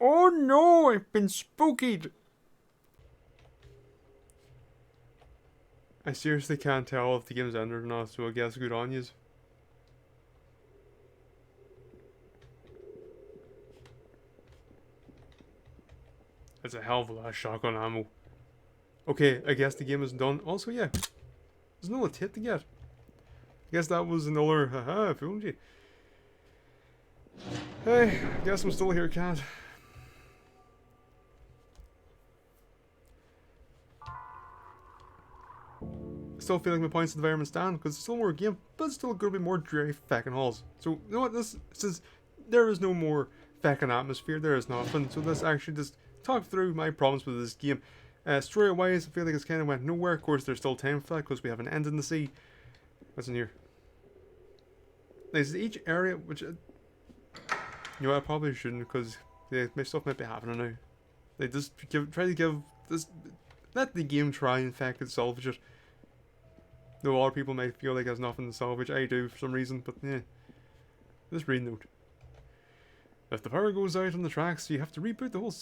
Oh no, I've been spookied! I seriously can't tell if the game's ended or not, so I guess good on yous. That's a hell of a lot of shotgun ammo. Okay, I guess the game is done. Also, yeah, there's no hit to get. I guess that was another, haha, fooled you. Hey, I guess I'm still here, cat. I still feel like my points at the environment stand because it's still more game, but it's still going to be more dreary fucking halls. So, you know what, this, since there is no more fucking atmosphere, there is nothing, so let's actually just talk through my problems with this game. Story wise, I feel like it's kind of went nowhere. Of course, there's still time for that because we have an end in the sea. What's in here? There's each area, which, you know, I probably shouldn't because my stuff might be happening now. They just try to give this, let the game try and fucking salvage it. Though a lot of people might feel like there's nothing to salvage, I do for some reason, but yeah. This read note. If the power goes out on the tracks, you have to reboot the whole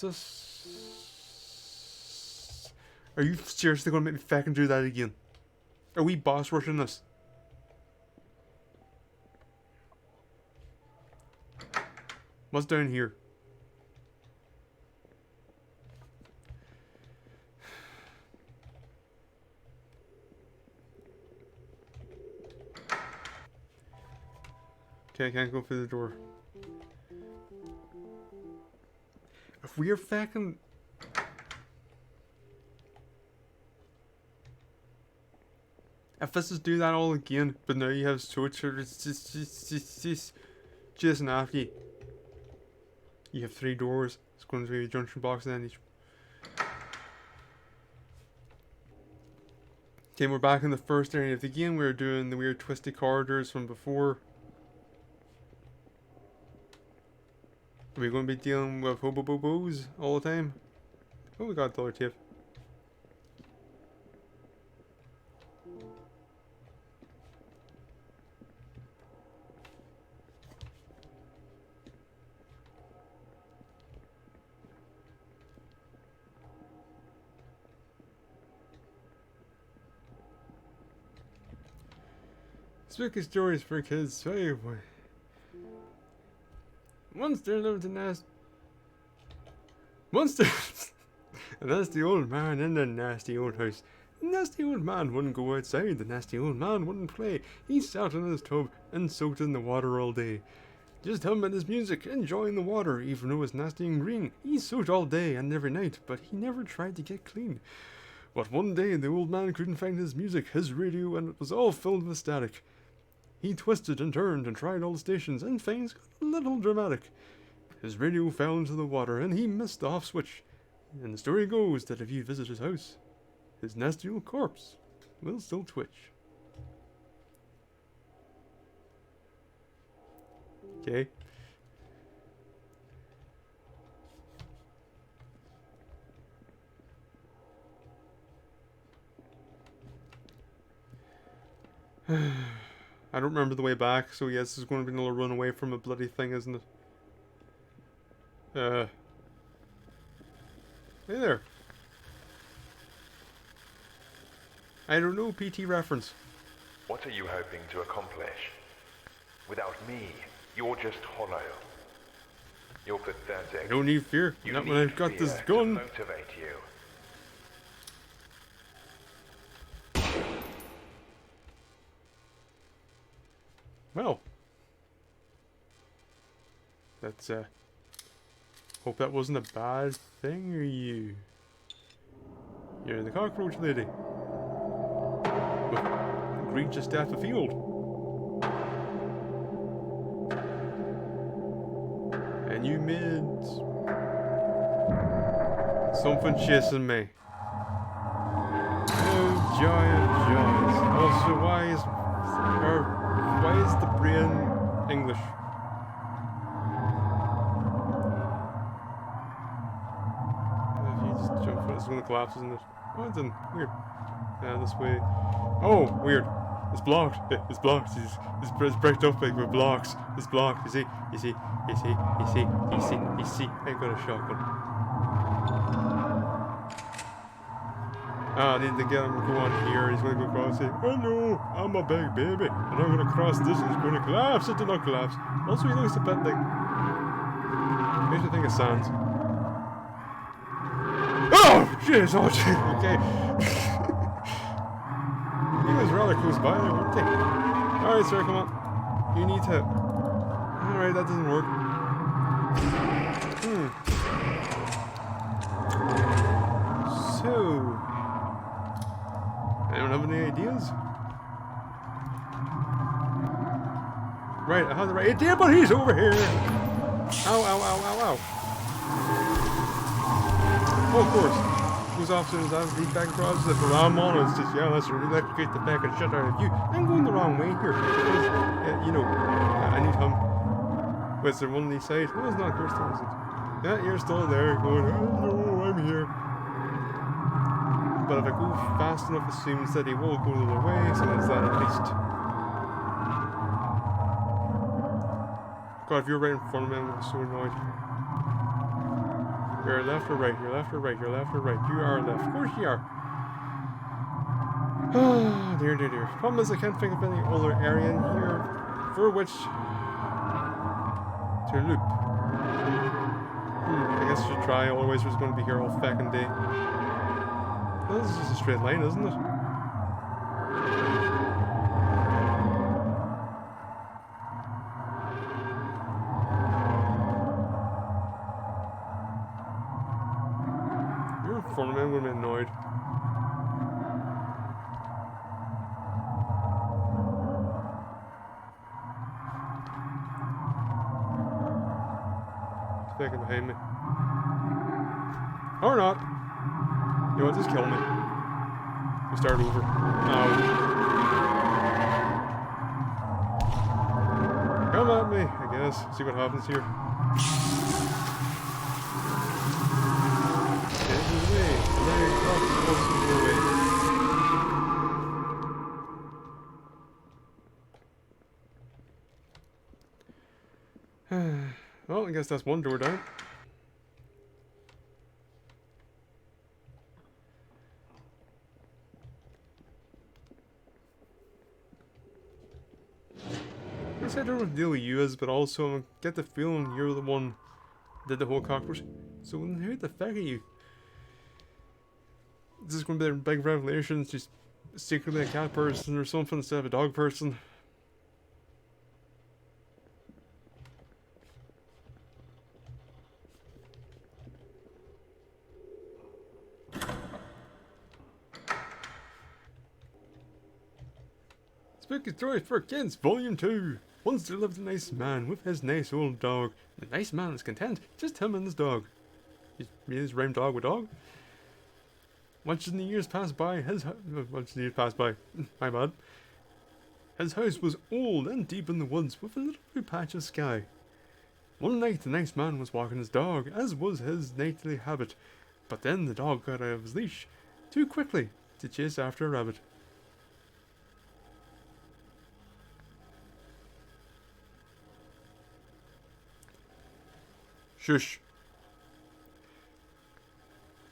Are you seriously gonna make me fucking do that again? Are we boss rushing this? What's down here? Okay, I can't go through the door. If we're fucking... If this is do that all again, but now you have torture, it's just chasing after you. You have 3 doors. It's going to be a junction box and then each. Okay, we're back in the first area of the game. We're doing the weird twisty corridors from before. Are we going to be dealing with hobo-bobos all the time? Oh, we got dollar tape. Spooky stories for kids. Hey, boy. Once there lived a nasty... Once there... a nasty old man in a nasty old house. The nasty old man wouldn't go outside. The nasty old man wouldn't play. He sat in his tub and soaked in the water all day. Just humming his music, enjoying the water, even though it was nasty and green. He soaked all day and every night, but he never tried to get clean. But one day the old man couldn't find his music, his radio, and it was all filled with static. He twisted and turned and tried all the stations, and things got a little dramatic. His radio fell into the water, and he missed the off switch. And the story goes that if you visit his house, his nasty old corpse will still twitch. Okay. I don't remember the way back, so yes, this is going to be another run away from a bloody thing, isn't it? Hey there. I don't know, PT reference. What are you hoping to accomplish? Without me, you're just hollow. You're pathetic. I don't need fear. You Not need when I've got fear this to gun. motivate you. Well. That's, hope that wasn't a bad thing, or you? You're the cockroach lady. With egregious death of field. And you made... something chasing me. Oh, joy of joys. Also, why is the brain English? If you just jump for it, it's gonna collapse, isn't it? Oh, it's in weird. Yeah, this way. Oh, weird. It's blocked. It's blocked. It's bricked up like with blocks. It's blocked. You see? You see? You see? You see? You see? You see? I got a shotgun. Ah, I need to get him to go on here. He's gonna go across it. Oh no, I'm a big baby, and I'm gonna cross this. And it's gonna collapse. It did not collapse. Also, he looks a bit like. Makes me think of Sans. Oh, jeez, oh, jeez. Okay. He was rather close by there, weren't they? Alright, sir, come on. You need to... Alright, that doesn't work. So... Anyone have any ideas? Right, I have the right idea, but he's over here! Ow, ow, ow, ow, ow. Oh, of course. Who's officers have these back across the around on it's just, yeah, let's electrocute the back and shut out of you. I'm going the wrong way here. Because, you know, I need him. Wait, is there one on these sides? No, it's not. You're still, is it? Yeah, you're still there going, oh no, I'm here. But if I go fast enough, it seems that he will go the other way, so that's that at least. God, if you're right in front of me, I'm so annoyed. You're left or right, you're left or right, you're left or right. You are left. Of course you are. Oh, dear, dear, dear. Problem is I can't think of any other area in here for which to loop. I guess I should try, otherwise we're just going to be here all fucking day. Well, this is just a straight line, isn't it? You're in front of me, I'm going to be annoyed. Back behind me. Or not. You know what, just kill me. We start over. Come at me, I guess. See what happens here. Get away. There you go. Well, I guess that's one door down. I guess I don't know what the deal with you is, but also I get the feeling you're the one that did the whole cockroach. So who the fuck are you? Is this going to be a big revelation? It's just secretly a cat person or something instead of a dog person? Spooky Stories for Kids, Volume 2. Once there lived a nice man with his nice old dog. The nice man was content, just him and his dog. He made his rhyme dog with dog. Watching the years pass by, my bad. His house was old and deep in the woods with a little blue patch of sky. One night the nice man was walking his dog, as was his nightly habit. But then the dog got out of his leash too quickly to chase after a rabbit. Shush.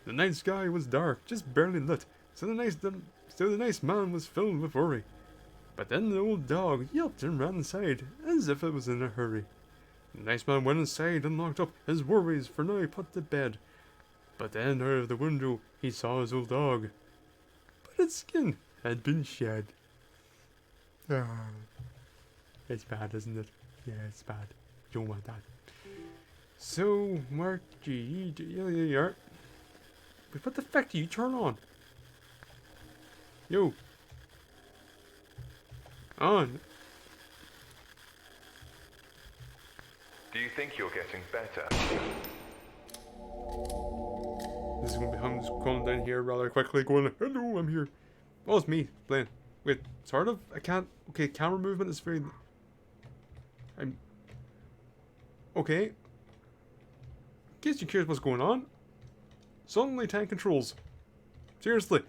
The night sky was dark, just barely lit, so the nice man was filled with worry. But then the old dog yelped and ran inside, as if it was in a hurry. The nice man went inside and locked up his worries for now put to bed. But then out of the window he saw his old dog, but its skin had been shed. Ah. It's bad, isn't it? Yeah, it's bad. You don't want that. So, Margie, you are. But what the fuck do you turn on? Yo. On. Do you think you're getting better? This is gonna be him just coming down here rather quickly, going, hello, I'm here. Oh, it's me playing. Wait, sort of? I can't. Okay, camera movement is very. I'm. Okay. In case you're curious what's going on, suddenly tank controls. Seriously.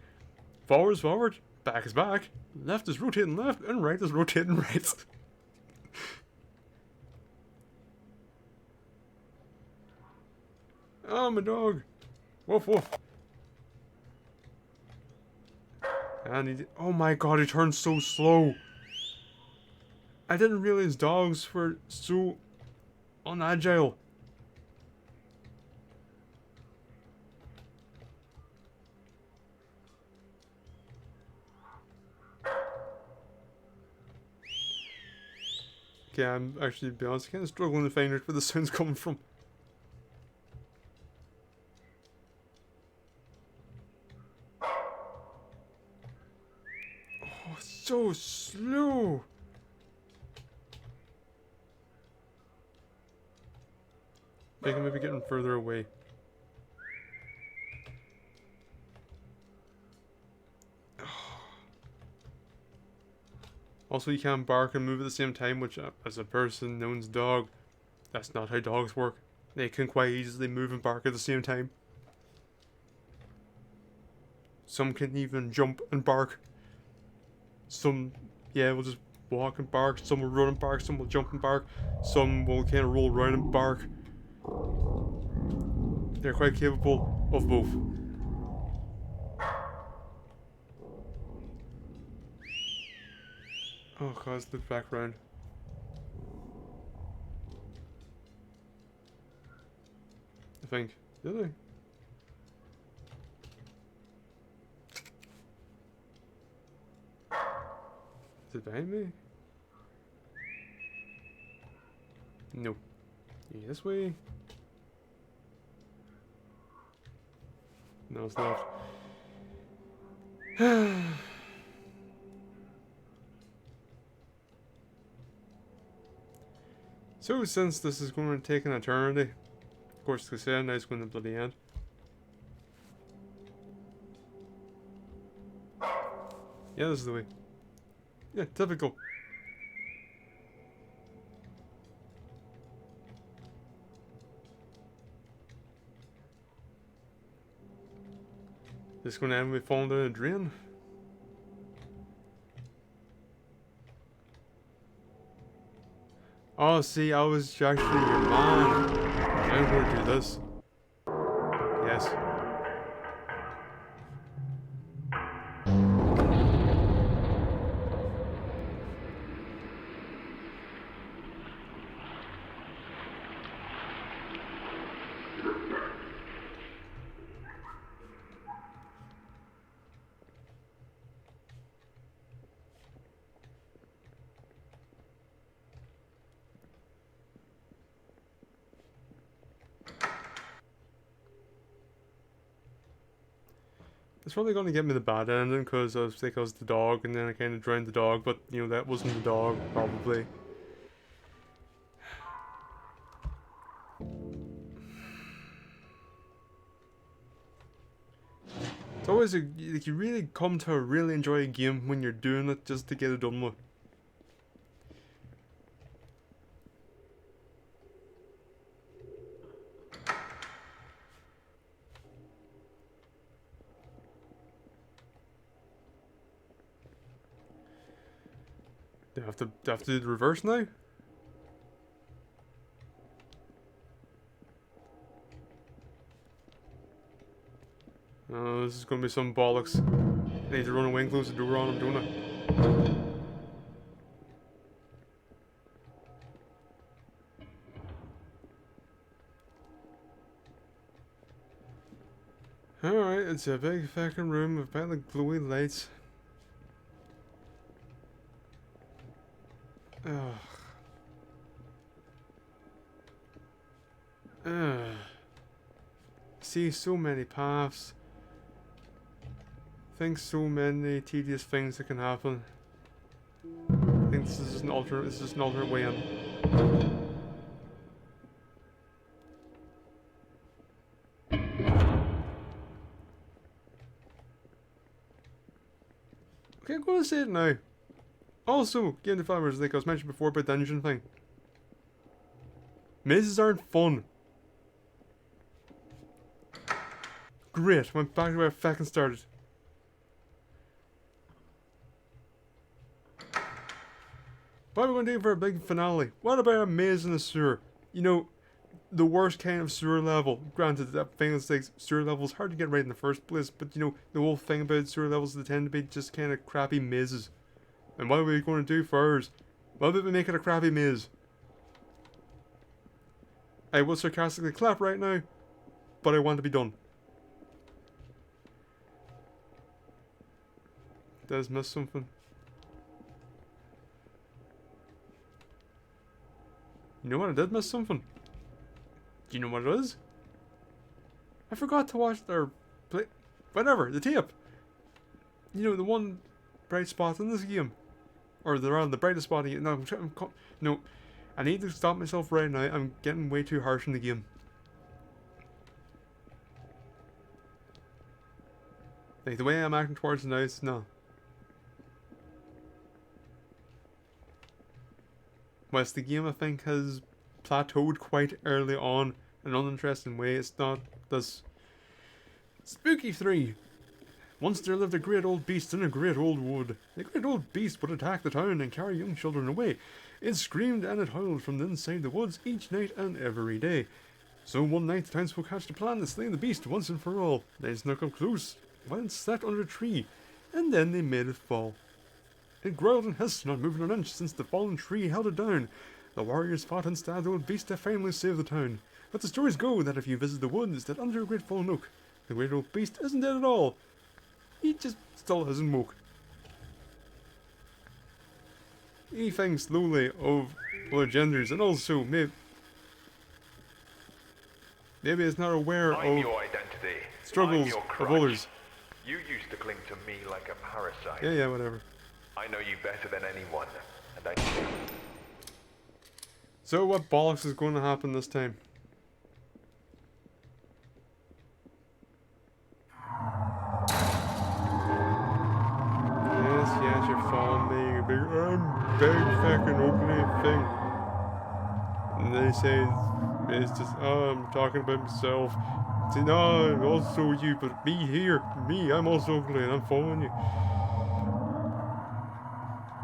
Forwards forward, back is back. Left is rotating left, and right is rotating right. Oh, my dog. Woof, woof. And he... Oh my god, he turned so slow. I didn't realize dogs were so unagile. Okay, I'm actually, to be honest, kind of struggling to find out where the sound's coming from. Oh, so slow. I think I'm maybe getting further away. Also, you can't bark and move at the same time, which, as a person known as dog, that's not how dogs work. They can quite easily move and bark at the same time. Some can even jump and bark. Some, yeah, will just walk and bark. Some will run and bark. Some will jump and bark. Some will kind of roll around and bark. They're quite capable of both. Oh god, let's look back round. I think. Did I? Is it behind me? No. Yeah, this way. No, it's not. So, since this is going to take an eternity, of course, they say now it's going to bloody end. Yeah, this is the way. Yeah, typical. This is going to end with falling down a drain. Oh, see, I was actually your man. I'm going to do this. Yes. It's probably going to get me the bad ending because I was thinking I was the dog and then I kind of drowned the dog, but you know, that wasn't the dog, probably. It's always like you really come to really enjoy a game when you're doing it just to get it done with. Do I have to do the reverse now? Oh, this is gonna be some bollocks. I need to run away and close the door on him, don't I? Alright, it's a big fucking room with bright like glowy lights. Ugh. Ugh. See so many paths. Think so many tedious things that can happen. I think this is just an alternate way in. Okay, I'm gonna say it now. Also, game developers, like I was mentioned before about the dungeon thing. Mazes aren't fun. Great, went back to where I fucking started. What are we going to do for a big finale? What about a maze in a sewer? You know, the worst kind of sewer level. Granted, that thing is like sewer levels hard to get right in the first place, but you know, the whole thing about sewer levels, they tend to be just kind of crappy mazes. And what are we going to do for ours? What about we make it a crappy maze? I will sarcastically clap right now, but I want to be done. Did I miss something? You know what? I did miss something. Do you know what it is? I forgot to watch their play. Whatever, the tape. You know, the one bright spot in this game. Or the brightest spot in the game. No, I need to stop myself right now. I'm getting way too harsh in the game. Like, the way I'm acting towards the nice, no. Whilst the game, I think, has plateaued quite early on in an uninteresting way, it's not this. Spooky 3. Once there lived a great old beast in a great old wood. The great old beast would attack the town and carry young children away. It screamed and it howled from inside the woods each night and every day. So one night the townsfolk hatched a plan to slay the beast once and for all. They snuck up close, while it sat under a tree, and then they made it fall. It growled and hissed, not moving an inch since the fallen tree held it down. The warriors fought and stabbed the old beast to finally save the town. But the stories go that if you visit the woods, that under a great fallen oak, the great old beast isn't dead at all. He just still hasn't woke. He thinks lowly of other genders, and also maybe is not aware I'm of your identity. struggles I'm your of crutch. others. You used to cling to me like a parasite. Yeah, whatever. I know you better than anyone, and I... So what bollocks is going to happen this time? Yes, you're following me, you big, big fucking ugly thing. And they say, it's just, I'm talking about myself. Say, no, I'm also you, but me here, I'm also ugly and I'm following you.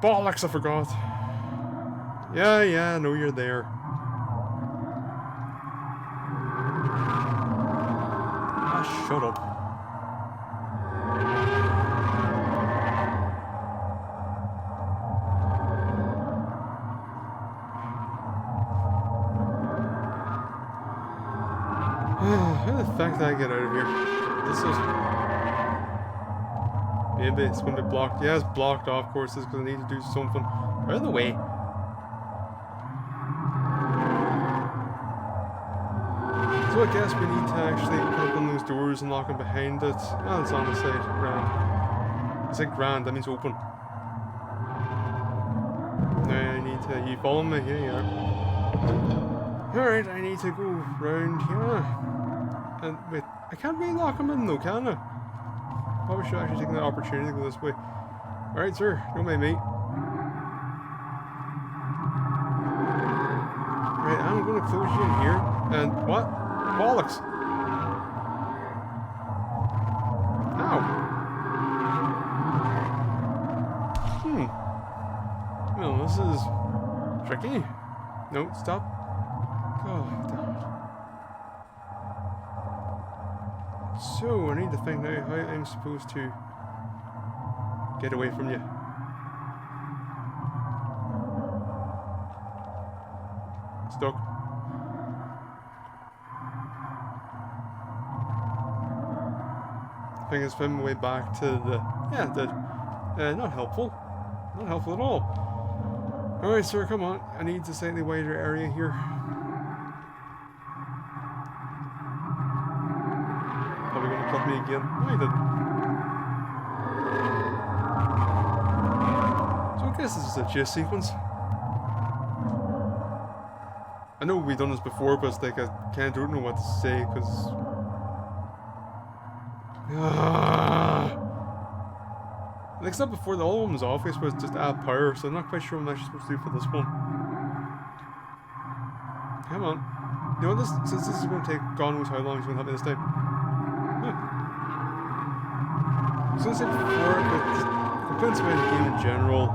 Bollocks, I forgot. Yeah, I know you're there. Ah, shut up. How the fuck did I get out of here? This is... Maybe it's going to be blocked. Yeah, it's blocked off courses because I need to do something. Out of the way. So I guess we need to actually open those doors and lock them behind it. Oh, it's on the side. Grand. I said grand, that means open. Now I need to... You follow me? Yeah, you are. Alright, I need to go round here. And wait, I can't really lock them in though, can I? Probably should actually take the opportunity to go this way. Alright, sir, don't mind me. Right, I'm going to close you in here. And what? Bollocks! Ow! Well, this is tricky. No, stop. Oh, damn it. So, I need to think now how I'm supposed to get away from you. Stuck. I think it's found my way back to the... Yeah, it did. Not helpful. Not helpful at all. Alright, sir, come on. I need a slightly wider area here. Probably gonna cut me again. No, he didn't. So I guess this is a chase sequence. I know we've done this before, but it's like I kind of don't know what to say, because... Except before, the other one was obvious, was just add power, so I'm not quite sure what I'm actually supposed to do for this one. Come on. You know what, since this is going to take God knows how long, it's going to help me this time. So as I said before, but complaints about the game in general,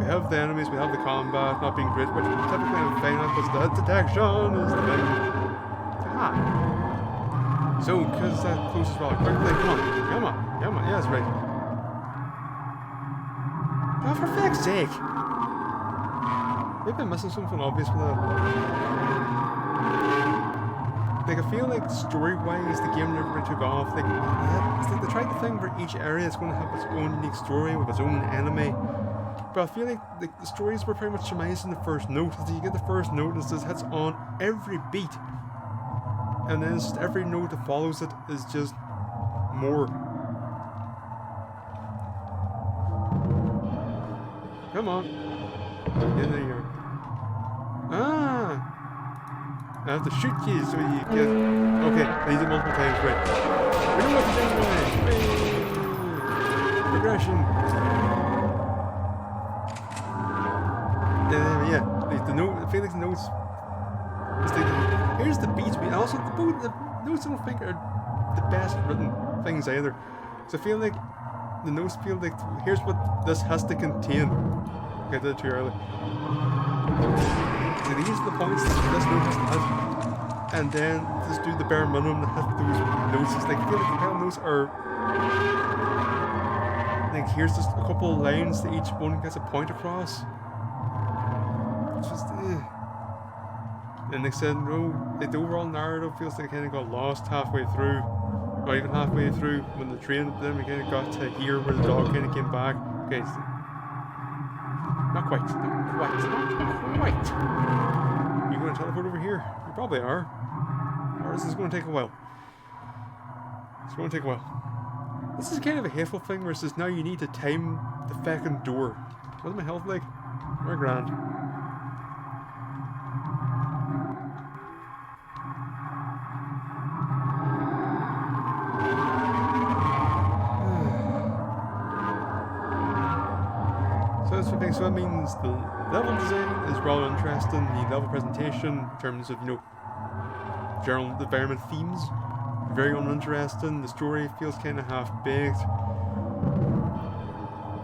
we have the enemies, we have the combat not being great, which typically I'm fine at, because the detection is the thing. Aha! So, because that closes rather quickly, come on, yeah, that's right. Oh, for fuck's sake! Maybe I'm missing something obvious with that. Like, I feel like story-wise, the game never really took off. Like, it's like they tried to think for each area it's going to have its own unique story with its own enemy. But I feel like the stories were pretty much surmised in the first note. So you get the first note and it just hits on every beat. And then it's just every note that follows it is just more. Come on. Yeah, there you are. Ah! I have to shoot you so you get... Okay, I used it multiple times, right. We know what to do now! Progression! Yeah, the note, I feel like the notes... Here's the beats, and also the notes I don't think are the best written things either. So I feel like the notes feel like, here's what this has to contain. Okay, I did it too early. So these are the points that this note has to have, and then just do the bare minimum to hit those notes. It's like, I feel like the bare notes are like, here's just a couple of lines that each one gets a point across. It's just and they said no, like, the overall narrative feels like I kind of got lost halfway through, or even halfway through when the train, then we kind of got to here where the dog kind of came back. Okay, so not quite. You going to teleport over here? You probably are. Or is this going to take a while? It's going to take a while. This is kind of a hateful thing where it says now you need to time the fucking door. What's my health like? We're grand. So that means the level design is rather interesting, the level presentation in terms of, you know, general environment themes, very uninteresting, the story feels kind of half-baked,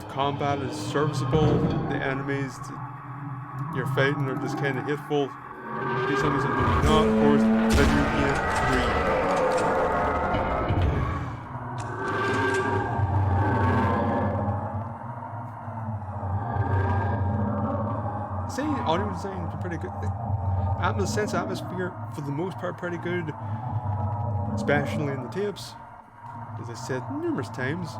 the combat is serviceable, the enemies you're fighting are just kind of hateful, these enemies are maybe not, of course, video game 3. Say audio design is pretty good. Sense of atmosphere for the most part pretty good, especially in the tapes, as I said numerous times. I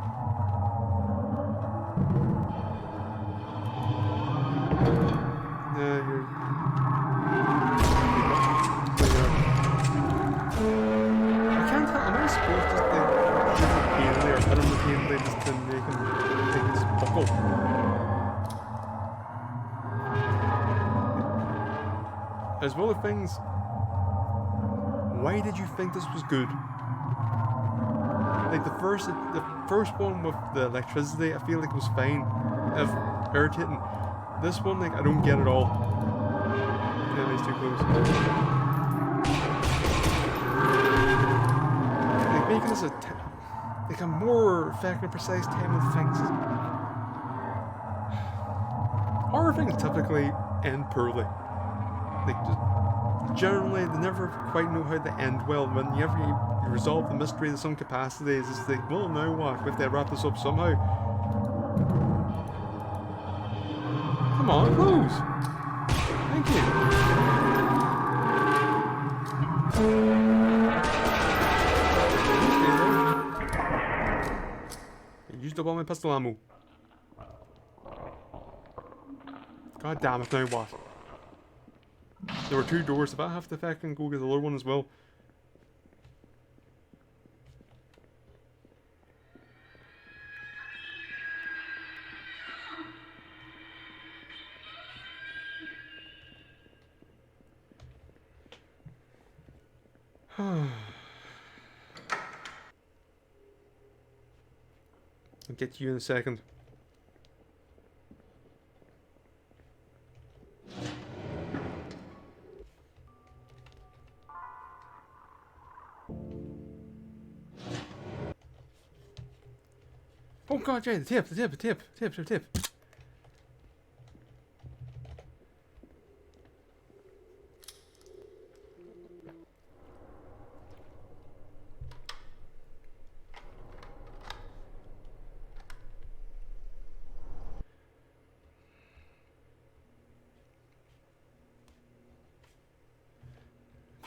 can't tell. Am I supposed to shoot repeatedly or hit him repeatedly just to make him buckle? As well as things, why did you think this was good? Like the first one with the electricity, I feel like it was fine, if irritating. This one, like, I don't get it all. Yeah, he's too close. Like making this like a more effective, precise time of things. Horror things typically end poorly. Like, just generally, they never quite know how to end well. Whenever you resolve the mystery to some capacity, it's just like, well, now what? We have to wrap this up somehow. Come on, close! Thank you. I used up all my pistol ammo. God damn it, now what? There were two doors. If I have to fucking go get the other one as well. I'll get to you in a second. Oh god, Jay, the tip.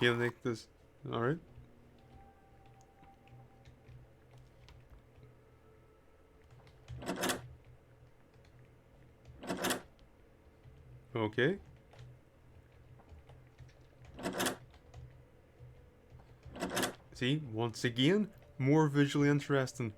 can't make this. Alright. Okay. See, once again, more visually interesting.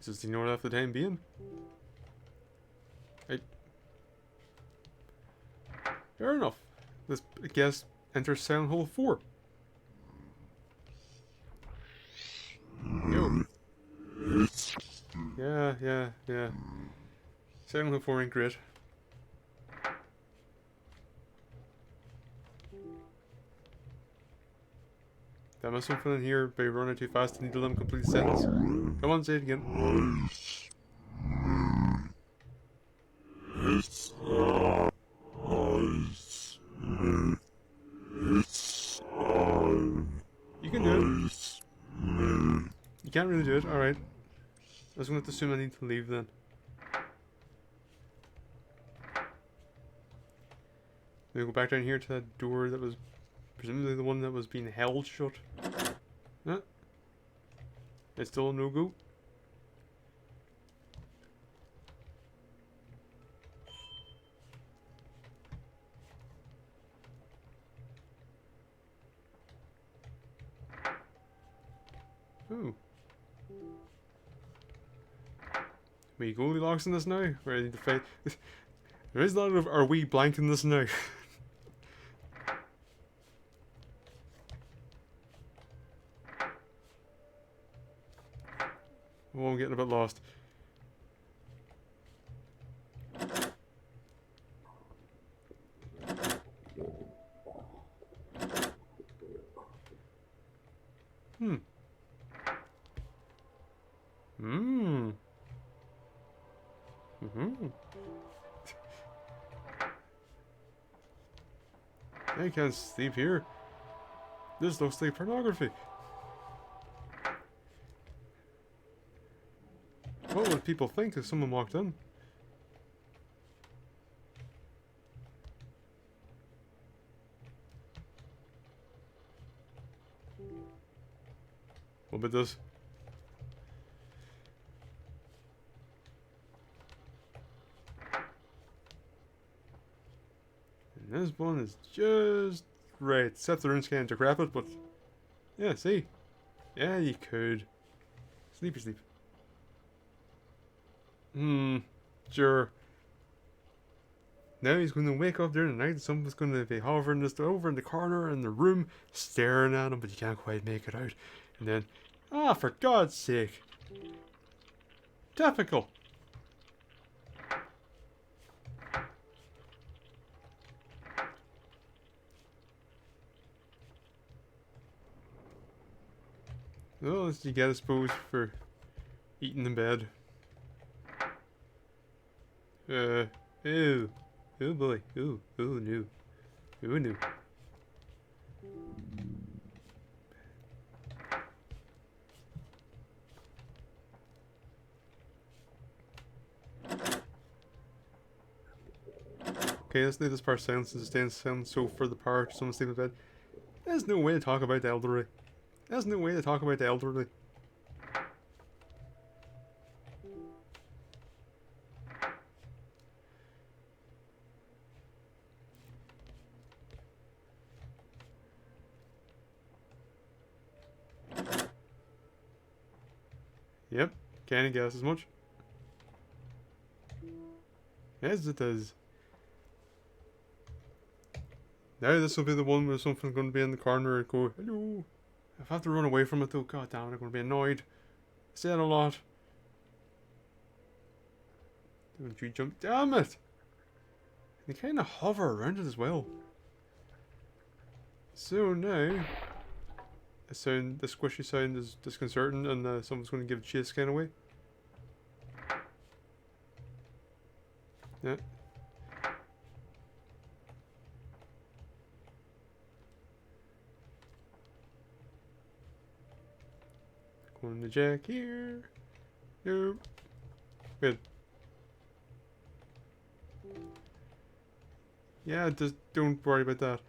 Just ignore that for the time being. Fair enough. Let's, I guess, enter sound hole 4. Yo. Yeah. Sound hole 4 ain't great. That must have something in here by running too fast and need to let them complete the sentence. Come on, say it again. You can do it. You can't really do it, alright. I was going to assume I need to leave then. Then go back down here to that door that was presumably the one that was being held shut. Huh? It's still a no-go. Ooh. We Goldilocks in this now? Ready to fight? There is a lot of are we blank in this now? Oh, I'm getting a bit lost. I can't sleep here. This looks like pornography. What would people think if someone walked in? What about this? And this one is just right. Except the rune's kind of decrepit, but yeah, see? Yeah, you could. Sleepy sleep. Sure. Now he's going to wake up during the night and someone's going to be hovering just over in the corner in the room, staring at him, but you can't quite make it out. And then, for God's sake. Typical. Well, you get, I suppose, for eating in bed. Ew. Oh boy. Ooh, no. Ooh, no. Okay, let's leave this part silent since it stands sound so further apart. Someone sleep in bed. There's no way to talk about the elderly. There's no way to talk about the elderly. Yep, can you guess as much? Yes, it is. Now this will be the one where something's going to be in the corner and go, hello. If I have to run away from it though, god damn it, I'm going to be annoyed. I say that a lot. Don't you jump, damn it! They kind of hover around it as well. So now, the squishy sound is disconcerting and someone's going to give chase kind of way. Yeah. Gonna check here. Nope. Good. Yeah, just don't worry about that.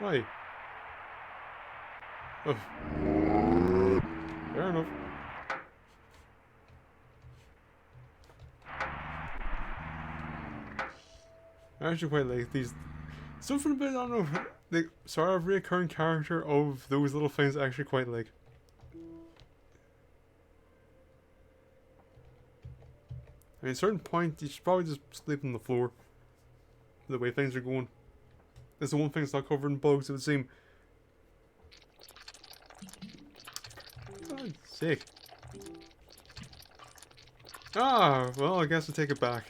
Why? Oh. Fair enough. I actually quite like these. Something about, I don't know, the sort of recurring character of those little things I actually quite like. I mean, at a certain point, you should probably just sleep on the floor. The way things are going. It's the one thing that's not covered in bugs, it would seem. God's sake. Ah, well, I guess I'll take it back.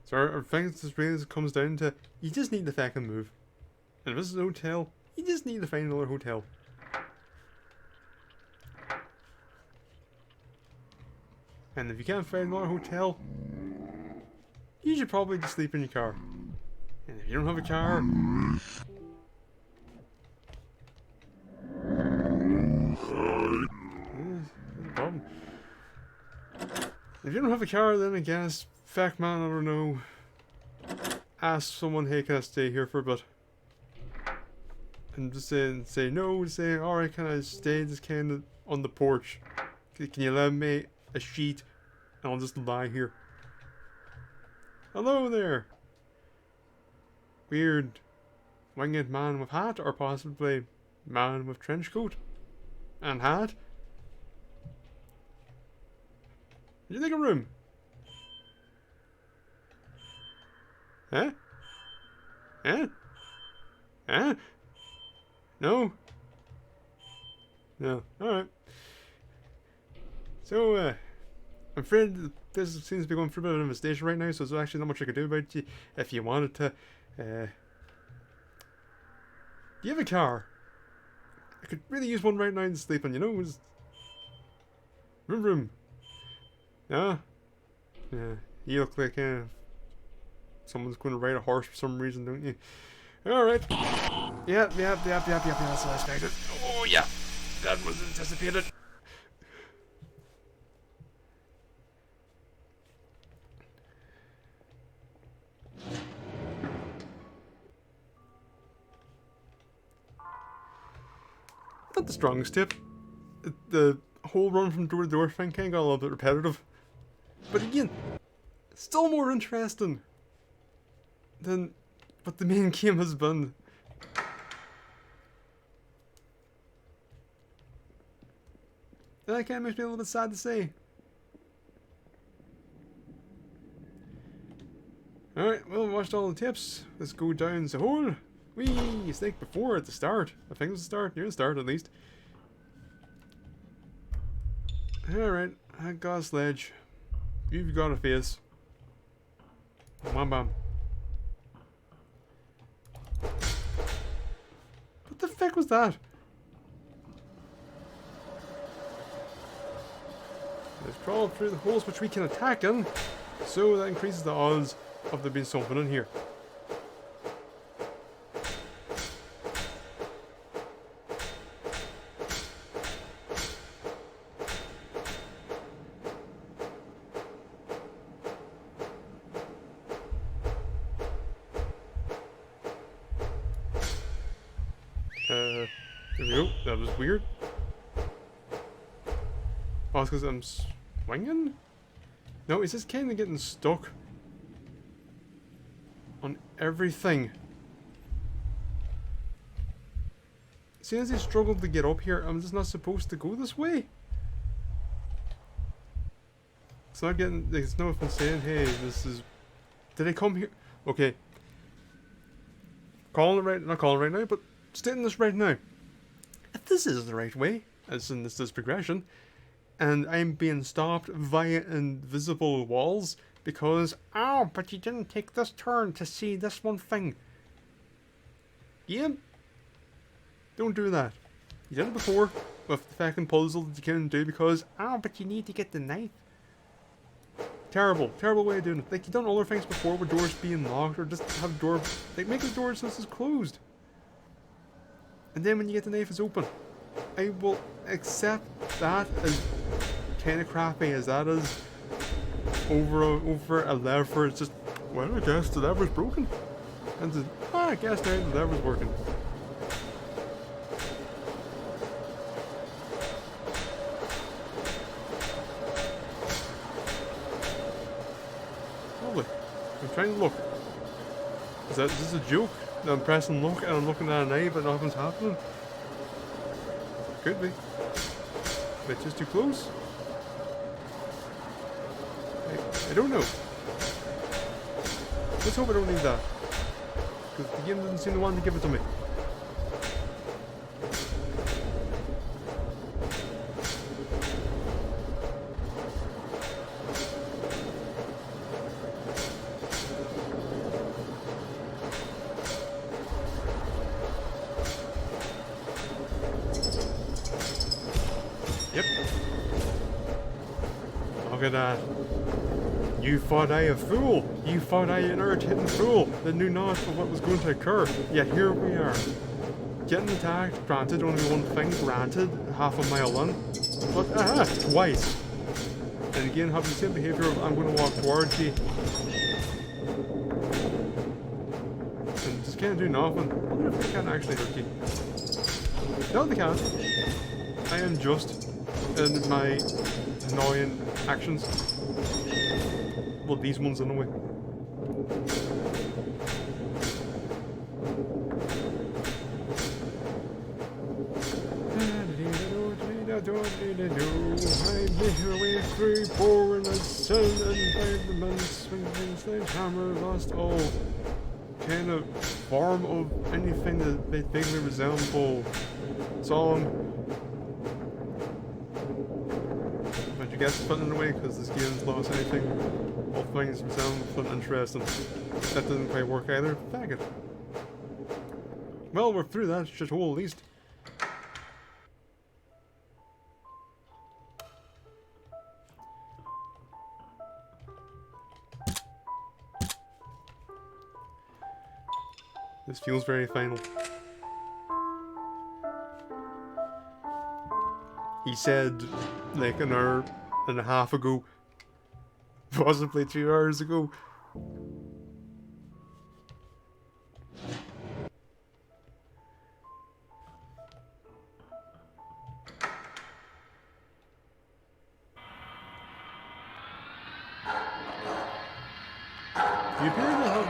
So our thing just really comes down to, you just need to fucking move. And if this is a hotel, you just need to find another hotel. And if you can't find another hotel, you should probably just sleep in your car. And if you don't have a car, no problem. If you don't have a car, then I guess, fact man, I don't know, ask someone, hey, can I stay here for a bit? And just say no, say, alright, can I stay just kind of on the porch? Can you lend me a sheet and I'll just lie here? Hello there! Weird winged man with hat, or possibly man with trench coat and hat? Do you think a room? Huh? Huh? Huh? No? No. Alright. So, I'm afraid this seems to be going through a bit of an infestation right now, so there's actually not much I could do about you if you wanted to. Do you have a car? I could really use one right now to sleep on, you know? Room. Yeah? Yeah. You look like someone's going to ride a horse for some reason, don't you? Alright. Yep, that's what I expected. Oh, yeah. That was anticipated. Not the strongest tip. The whole run from door to door thing kind of got a little bit repetitive. But again, still more interesting than what the main game has been. That kind of makes me a little bit sad to say. Alright, well, we watched all the tips. Let's go down the hole. Wee! Snake before at the start. I think it was the start. Near the start, at least. Alright, I got a sledge. You've got a face. Bam bam. What the fuck was that? Let's crawl through the holes which we can attack in, so that increases the odds of there being something in here. There we go. That was weird. Oh, it's because I'm swinging? No, it's just kind of getting stuck on everything. See, as I struggled to get up here, I'm just not supposed to go this way. It's not getting, it's no fun saying, hey, this is, did I come here? Okay. calling it right, not calling it right now, but stating this right now. If this is the right way, as in this is progression, and I'm being stopped via invisible walls because, oh, but you didn't take this turn to see this one thing. Game, don't do that. You did it before with the fucking puzzle that you couldn't do because, oh, but you need to get the knife. Terrible, terrible way of doing it. Like, you've done other things before with doors being locked or just have door, like, make the door so it's closed. And then when you get the knife, it's open. I will accept that as kind of crappy as that is over a lever. It's just, well, I guess the lever's broken. And it's, I guess now the lever's working. Lovely. I'm trying to look. Is this a joke? That I'm pressing look and I'm looking at a knife and nothing's happening? Could be. But just too close? I don't know. Let's hope I don't need that. Because the game doesn't seem to want to give it to me. Yep. Look at that. You thought I a fool. You thought I an irritating fool that knew not of what was going to occur. Yet here we are. Getting attacked, granted, only one thing, granted, half a mile in. But, twice. And again, having the same behaviour of, I'm going to walk towards you. And just can't do nothing. I wonder if they can actually hurt you. No, they can't. I am just in my annoying actions. Well, these ones annoy. I make my way through 4 and I sell and 5 the man swinging sledgehammer lost all kind of form of anything that they vaguely resemble song. But you guess putting it away because this game's lost anything. All things sound fun and interesting. That didn't quite work either. Faggot. Well, we're through that shithole at least. This feels very final. He said, like an hour and a half ago, possibly 2 hours ago. You appear to have...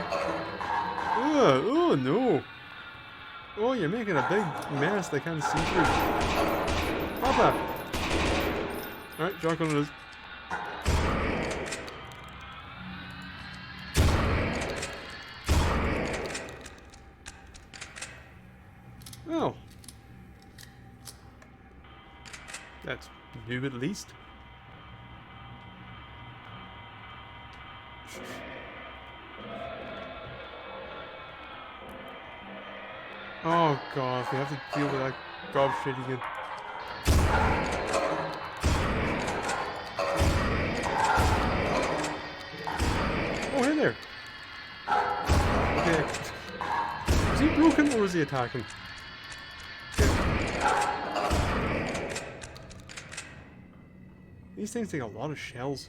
oh no! Oh, you're making a big mess they can't see through. Papa! Alright, shotgun it is. Oh. That's new at least. Oh god, we have to deal with that garbage shit again. Oh, hey there! Okay. Is he broken or is he attacking? These things take a lot of shells.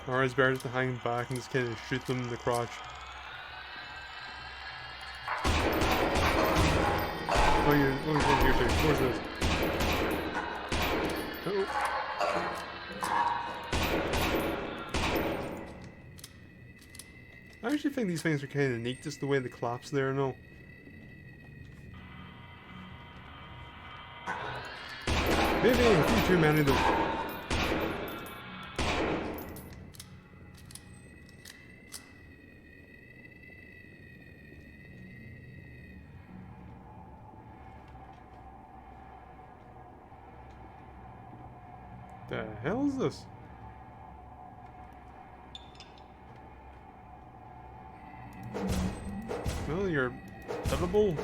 Or it's better to hang back and just kind of shoot them in the crotch. Oh, you're here too. Where's this? Uh-oh. I actually think these things are kind of neat, just the way they collapse there and all. Maybe a few too many though. The hell is this? Well, you're edible.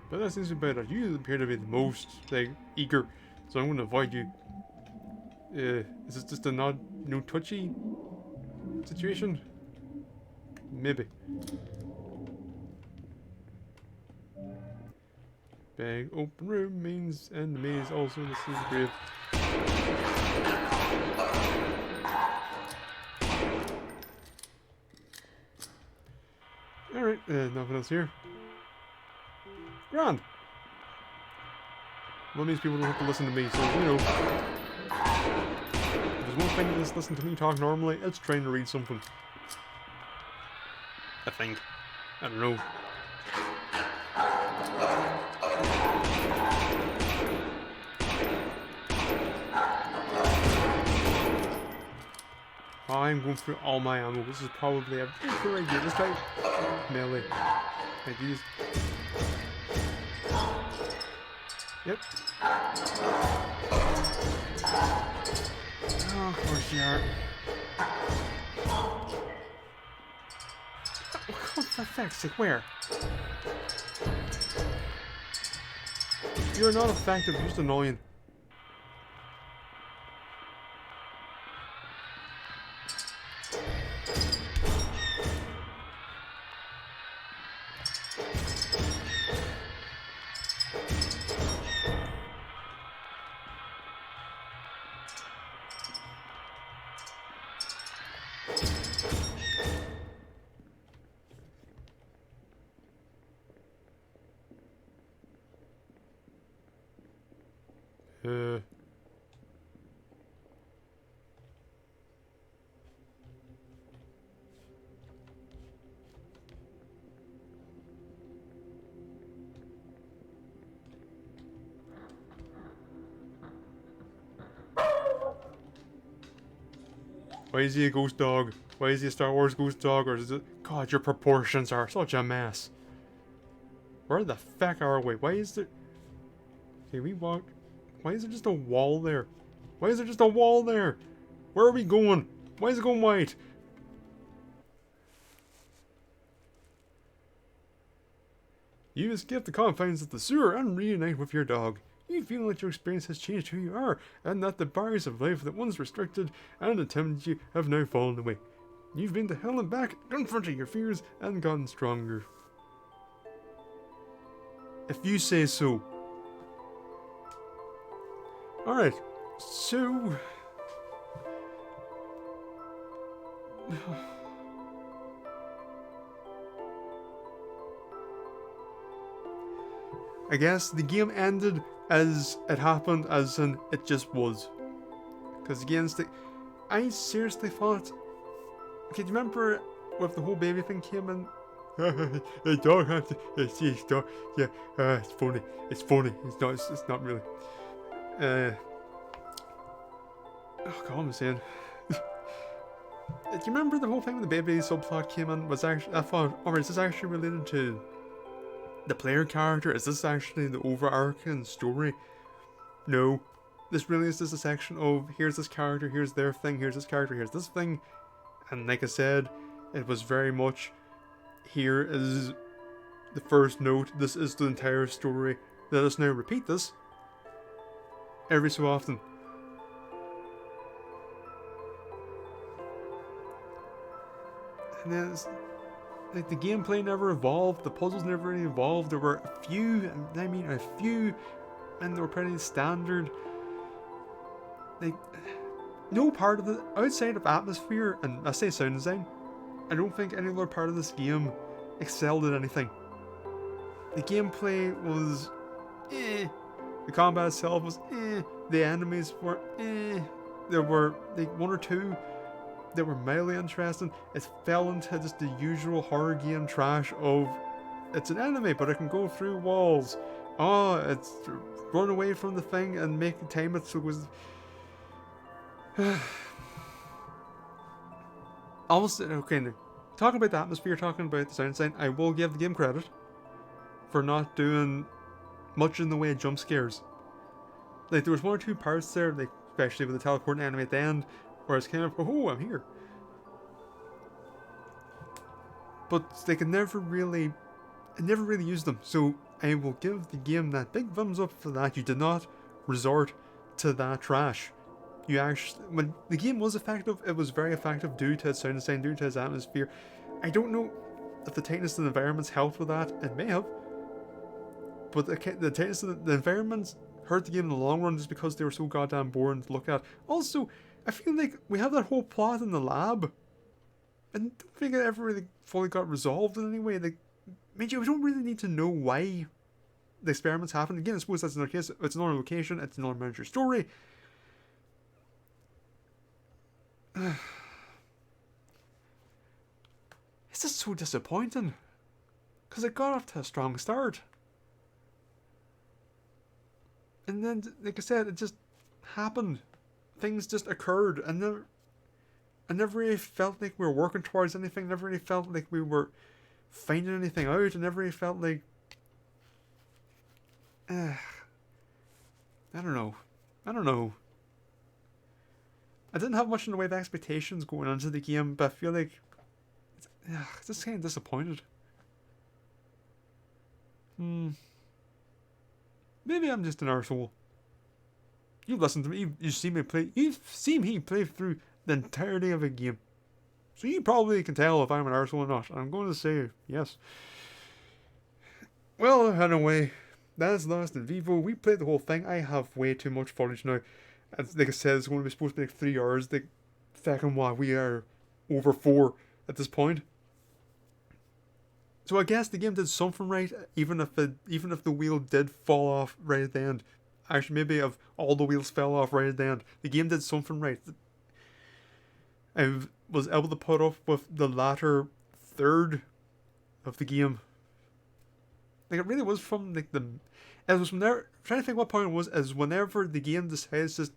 But that seems to be better. You appear to be the most like eager, so I'm going to avoid you. Is this just a no touchy situation? Maybe. Big open room means enemies. Also, this is grave. Alright, nothing else here. Grand! Well, that means people don't have to listen to me, so, you know. If there's one thing that's listening to me talk normally, it's trying to read something. I think. I don't know. I'm going through all my ammo. This is probably a good idea. Let's try melee. Ideas. Yep. Oh, of course you are. Oh, for fuck's sake, where? You're not effective, you're just annoying. Uh. Why is he a ghost dog? Why is he a Star Wars ghost dog? Or is it... God, your proportions are such a mess. Where the fuck are we? Why is there... Okay, we walk... Why is there just a wall there? Why is there just a wall there? Where are we going? Why is it going white? You escape the confines of the sewer and reunite with your dog. You feel that your experience has changed who you are, and that the barriers of life that once restricted and intimidated you have now fallen away. You've been to hell and back, confronted your fears, and gotten stronger. If you say so. Alright, so... I guess the game ended as it happened, as in it just was. Because again, I seriously thought... Okay, do you remember with the whole baby thing came in? The dog had to see his dog. Yeah, it's funny. It's funny. It's not really. Oh god, I'm saying. Do you remember the whole thing when the baby subplot came in? Was actually, I thought, alright, is this actually related to the player character? Is this actually the overarching story? No. This really is just a section of here's this character, here's their thing, here's this character, here's this thing. And like I said, it was very much here is the first note, this is the entire story. Let us now repeat this every so often. And then it's, like, the gameplay never evolved, the puzzles never really evolved. There were a few, and I mean a few, and they were pretty standard. Like, no part of it, outside of atmosphere, and I say sound design, I don't think any other part of this game excelled at anything. The gameplay was The combat itself was the enemies were There were like one or two that were mildly interesting. It fell into just the usual horror game trash of it's an enemy but it can go through walls. Oh, it's run away from the thing and make it tame it so it was almost okay now. Talking about the atmosphere, talking about the sound design, I will give the game credit for not doing much in the way of jump scares. Like there was one or two parts there, like especially with the teleporting enemy at the end, where it's kind of, oh, I'm here. But they could never really, I never really used them. So I will give the game that big thumbs up for that. You did not resort to that trash. You actually, when the game was effective, it was very effective due to its sound design, due to its atmosphere. I don't know if the tightness of the environments helped with that. It may have. But the tightness of the environments hurt the game in the long run just because they were so goddamn boring to look at. Also, I feel like we have that whole plot in the lab, and I don't think it ever really fully got resolved in any way. Like, we don't really need to know why the experiments happen. Again, I suppose that's another case. It's another location. It's another miniature story. It's just so disappointing because it got off to a strong start. And then, like I said, it just happened. Things just occurred, and I never really felt like we were working towards anything. Never really felt like we were finding anything out. I never really felt like, I don't know. I didn't have much in the way of expectations going into the game, but I feel like it's just kind of disappointed. Maybe I'm just an arsehole. You've listened to me, you've seen me play through the entirety of a game. So you probably can tell if I'm an arsehole or not. I'm going to say yes. Well, anyway, that's Lost In Vivo. We played the whole thing. I have way too much footage now. As like I said, it's going to be supposed to be like 3 hours. Like, fucking what, we are over 4 at this point. So I guess the game did something right, even if the wheel did fall off right at the end. Actually, maybe if all the wheels fell off right at the end, the game did something right. I was able to put up with the latter third of the game. Like, it really was from like it was from there. Trying to think what point it was, is whenever the game decides just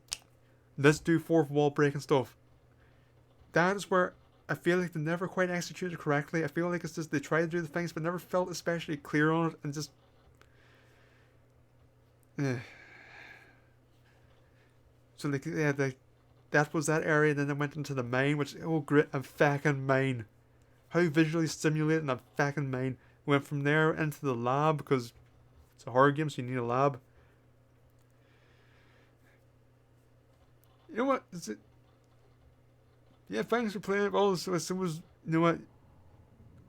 let's do fourth wall breaking stuff. That is where I feel like they never quite executed correctly. I feel like it's just they tried to do the things but never felt especially clear on it, and just so like yeah, that was that area. Then they went into the mine, which great, a fucking mine. How visually stimulating a fucking mine. Went from there into the lab because it's a horror game, so you need a lab. You know what? Is it? Yeah, thanks for playing. Well, so it was, you know what?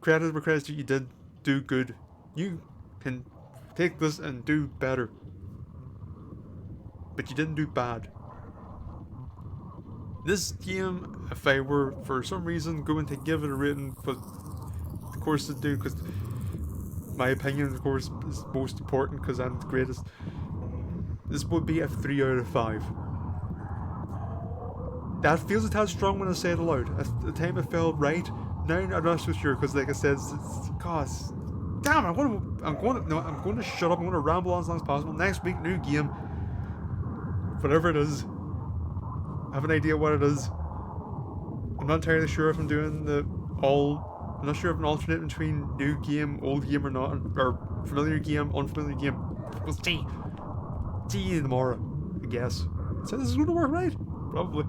Credit where credit's due. You did do good. You can take this and do better. But you didn't do bad. This game, if I were for some reason going to give it a rating, but of course to do, because my opinion, of course, is most important because I'm the greatest. This would be a 3 out of 5. That feels a tad strong when I say it aloud. At the time it felt right. Now I'm not so sure because, like I said, it's damn! I'm going to shut up. I'm going to ramble on as long as possible. Next week, new game. Whatever it is, I have an idea what it is. I'm not entirely sure if I'm doing I'm not sure if I'm alternating between new game, old game or not, or familiar game, unfamiliar game. We'll see. See you tomorrow, I guess. So this is going to work right? Probably.